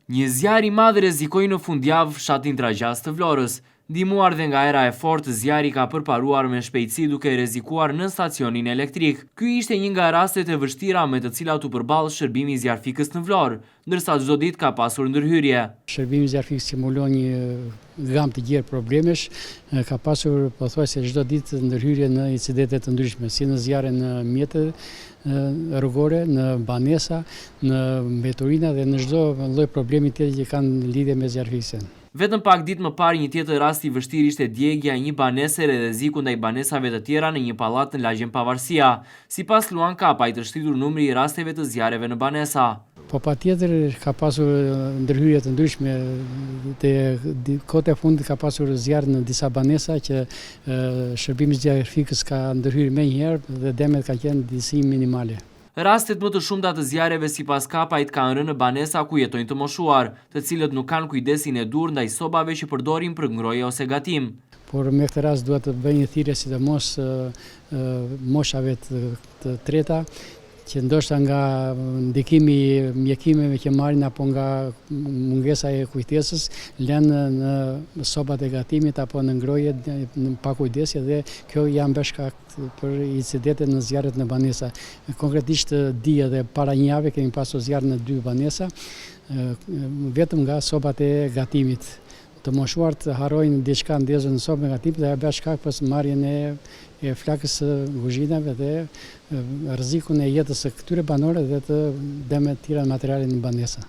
Një zjarr i madh rrezikoi në fundjavë fshatin Tragjas të Vlorës. Ndihmuar dhe nga era e fortë, zjarri ka përparuar me shpejtësi duke rrezikuar nën stacionin elektrik. Ky ishte një nga rastet e vështira me të cilat u përball shërbimi zjarfikës në Vlorë, ndërsa çdo ditë ka pasur ndërhyrje. Shërbimi zjarfikës simulon një gamë të gjerë problemesh, ka pasur pothuajse çdo ditë ndërhyrje në incidente të ndryshme, si në zjarre në mjetet rrugore, në banesa, në mbeturina dhe në çdo lloj problemi tjetër që kanë lidhje me zjarfikën. Vetëm pak ditë më parë, një tjetër rast i vështirë ishte djegja e një banese dhe rreziku ndaj banesave të tjera në një pallat në lagjen Pavarësia. Sipas Luan Kapaj, të shtritur numri i rasteve të zjarreve në banesa. Po patjetër ka pasur ndërhyrje të ndryshme, kohët e fundit ka pasur zjarr në disa banesa që shërbimi zjarfikës ka ndërhyrë menjëherë dhe demet ka qenë disi minimale. Rastet më të shumta të zjarreve sipas Kapajt kanë rënë në banesa ku jetojnë të moshuar, të cilët nuk kanë kujdesin e dur ndaj sobave që përdorin për ngrohje ose gatim. Por me këtë rast duhet të bëjë një thirrje sidomos moshave të treta, që ndoshta nga ndikimi i mjekimeve që marrin apo nga mungesa e kujtesës lënë në sobat e gatimit apo në ngrohje pa kujdesje dhe kjo janë bësh shkak për incidente në zjarret në banesa. Konkretisht dje dhe para një jave kemi pasur zjarr në 2 banesa vetëm nga sobat e gatimit. Të moshuart harrojnë diçka ndezur në sobën e gatimit dhe ajo bën shkak për marrjen e flakës së kuzhinave dhe rrezikun e jetës së këtyre banorëve dhe të dëmeve të tjera materiale në banesa.